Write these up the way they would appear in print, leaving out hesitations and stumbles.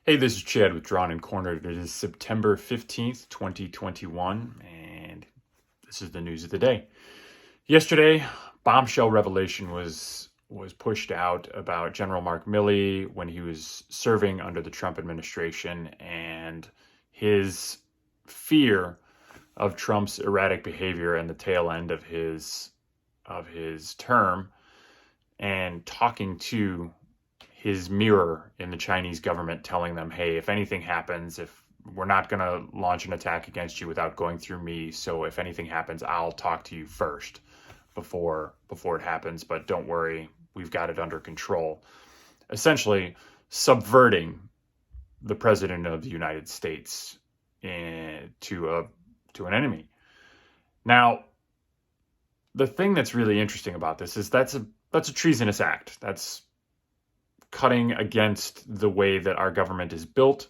Hey, this is Chad with Drawn and Cornered. It is September 15th, 2021, and this is the news of the day. Yesterday, bombshell revelation was pushed out about General Mark Milley when he was serving under the Trump administration and his fear of Trump's erratic behavior and the tail end of his term, and talking to his mirror in the Chinese government, telling them, hey, if anything happens, if we're not going to launch an attack against you without going through me, so if anything happens, I'll talk to you first before it happens, but don't worry, we've got it under control. Essentially subverting the president of the United States to an enemy. Now, the thing that's really interesting about this is that's a treasonous act. That's cutting against the way that our government is built,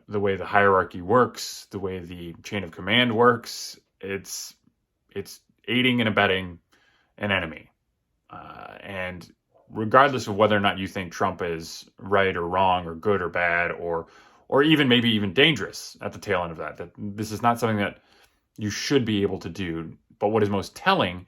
the way the hierarchy works, the way the chain of command works. It's aiding and abetting an enemy. And regardless of whether or not you think Trump is right or wrong or good or bad or even maybe even dangerous at the tail end of that this is not something that you should be able to do. But what is most telling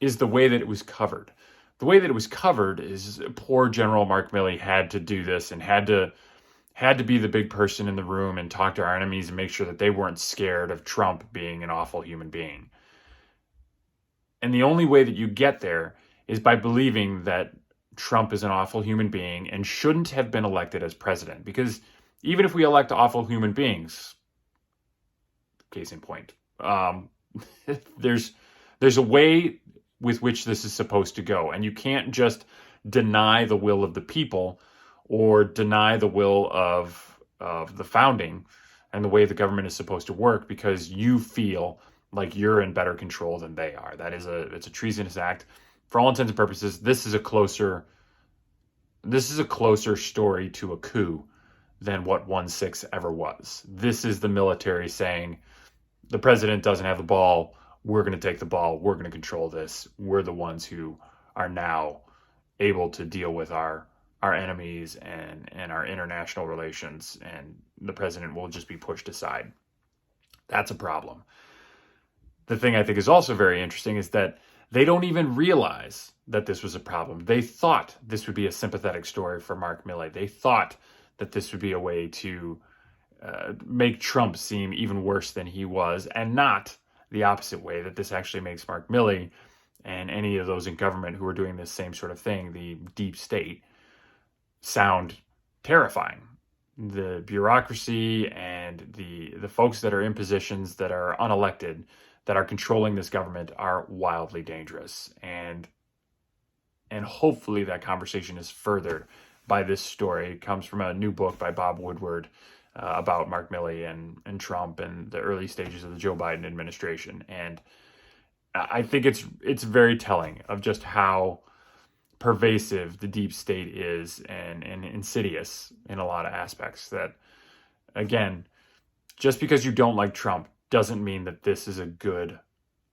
is the way that it was covered. The way that it was covered is poor General Mark Milley had to do this and had to be the big person in the room and talk to our enemies and make sure that they weren't scared of Trump being an awful human being. And the only way that you get there is by believing that Trump is an awful human being and shouldn't have been elected as president. Because even if we elect awful human beings, case in point, there's a way with which this is supposed to go. And you can't just deny the will of the people or deny the will of the founding and the way the government is supposed to work because you feel like you're in better control than they are. It's a treasonous act. For all intents and purposes, this is a closer story to a coup than what 1/6 ever was. This is the military saying, the president doesn't have the ball, we're going to take the ball, we're going to control this. We're the ones who are now able to deal with our enemies and our international relations, and the president will just be pushed aside. That's a problem. The thing I think is also very interesting is that they don't even realize that this was a problem. They thought this would be a sympathetic story for Mark Milley. They thought that this would be a way to make Trump seem even worse than he was, and not the opposite way, that this actually makes Mark Milley and any of those in government who are doing this same sort of thing, the deep state, sound terrifying. The bureaucracy and the folks that are in positions that are unelected, that are controlling this government, are wildly dangerous. And hopefully that conversation is furthered by this story. It comes from a new book by Bob Woodward about Mark Milley and Trump and the early stages of the Joe Biden administration. And I think it's very telling of just how pervasive the deep state is and insidious in a lot of aspects. That, again, just because you don't like Trump doesn't mean that this is a good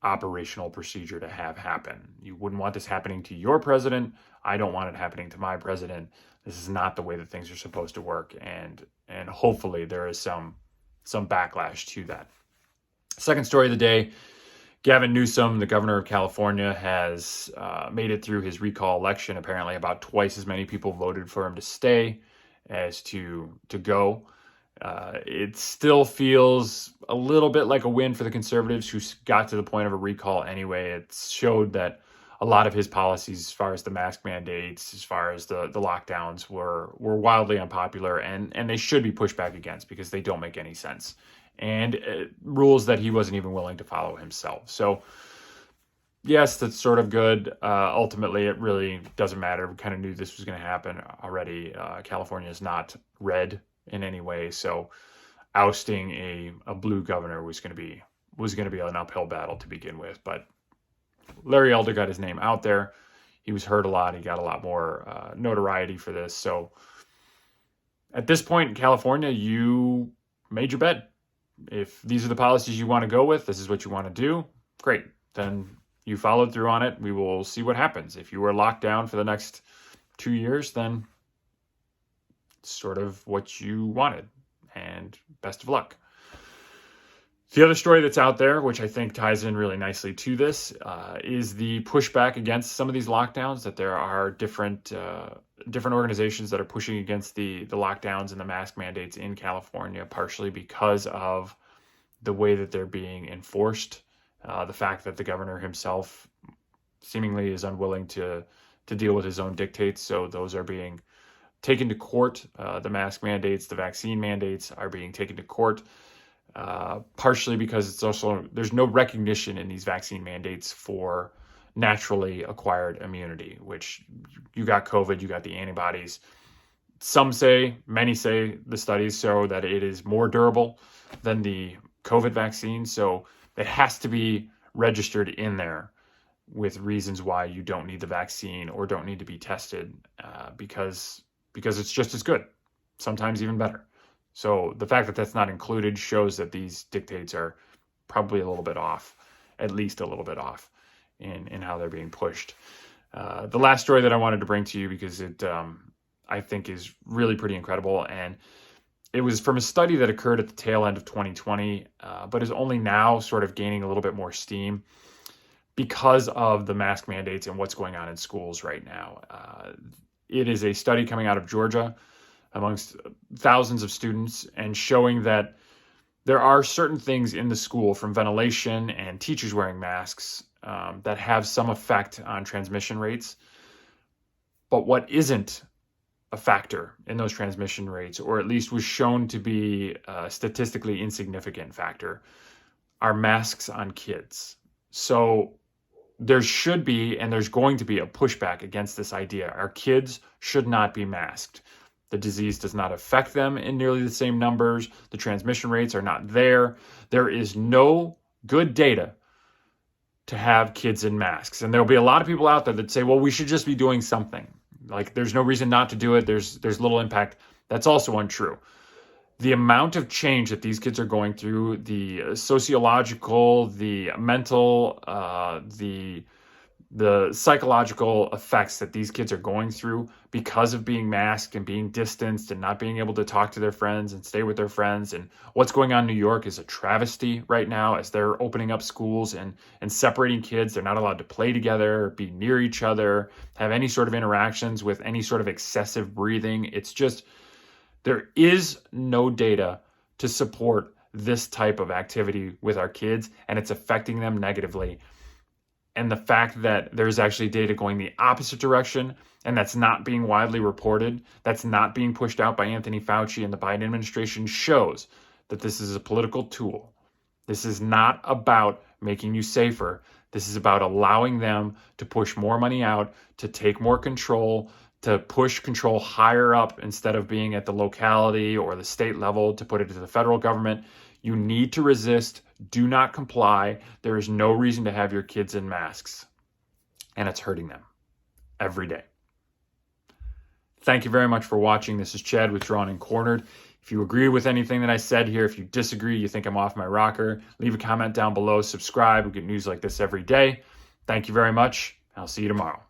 operational procedure to have happen. You wouldn't want this happening to your president. I don't want it happening to my president. This is not the way that things are supposed to work, and hopefully there is some backlash to that. Second story of the day, Gavin Newsome, the governor of California, has made it through his recall election. Apparently about twice as many people voted for him to stay as to go. It still feels a little bit like a win for the conservatives, who got to the point of a recall anyway. It showed that a lot of his policies, as far as the mask mandates, as far as the lockdowns, were wildly unpopular, and they should be pushed back against because they don't make any sense. And rules that he wasn't even willing to follow himself. So yes, that's sort of good. Ultimately, it really doesn't matter. We kind of knew this was going to happen already. California is not red in any way, so ousting a blue governor was going to be an uphill battle to begin with. But Larry Elder got his name out there. He was heard a lot. He got a lot more notoriety for this. So at this point in California, you made your bed. If these are the policies you want to go with, this is what you want to do, great. Then you followed through on it. We will see what happens. If you were locked down for the next 2 years, then sort of what you wanted. And best of luck. The other story that's out there, which I think ties in really nicely to this, is the pushback against some of these lockdowns, that there are different organizations that are pushing against the lockdowns and the mask mandates in California, partially because of the way that they're being enforced, the fact that the governor himself seemingly is unwilling to deal with his own dictates. So those are being taken to court. The mask mandates, the vaccine mandates are being taken to court. Partially because it's also, there's no recognition in these vaccine mandates for naturally acquired immunity, which you got COVID, you got the antibodies. Some say, many say, the studies show that it is more durable than the COVID vaccine. So it has to be registered in there with reasons why you don't need the vaccine or don't need to be tested, because it's just as good, sometimes even better. So the fact that that's not included shows that these dictates are probably a little bit off, at least a little bit off in how they're being pushed. The last story that I wanted to bring to you, because it I think is really pretty incredible, and it was from a study that occurred at the tail end of 2020, but is only now sort of gaining a little bit more steam because of the mask mandates and what's going on in schools right now. It is a study coming out of Georgia amongst thousands of students, and showing that there are certain things in the school, from ventilation and teachers wearing masks, that have some effect on transmission rates. But what isn't a factor in those transmission rates, or at least was shown to be a statistically insignificant factor, are masks on kids. So there should be, and there's going to be, a pushback against this idea. Our kids should not be masked. The disease does not affect them in nearly the same numbers. The transmission rates are not there. There is no good data to have kids in masks. And there'll be a lot of people out there that say, well, we should just be doing something. Like, there's no reason not to do it. There's little impact. That's also untrue. The amount of change that these kids are going through, the sociological, the mental, the psychological effects that these kids are going through because of being masked and being distanced and not being able to talk to their friends and stay with their friends. And what's going on in New York is a travesty right now, as they're opening up schools and separating kids. They're not allowed to play together, be near each other, have any sort of interactions with any sort of excessive breathing. It's just, there is no data to support this type of activity with our kids, and it's affecting them negatively. And the fact that there's actually data going the opposite direction, and that's not being widely reported, that's not being pushed out by Anthony Fauci and the Biden administration, shows that this is a political tool. This is not about making you safer. This is about allowing them to push more money out, to take more control, to push control higher up instead of being at the locality or the state level, to put it to the federal government. You need to resist. Do not comply. There is no reason to have your kids in masks, and it's hurting them every day. Thank you very much for watching. This is Chad with Drawn and Cornered. If you agree with anything that I said here, if you disagree, you think I'm off my rocker, leave a comment down below, subscribe. We get news like this every day. Thank you very much. I'll see you tomorrow.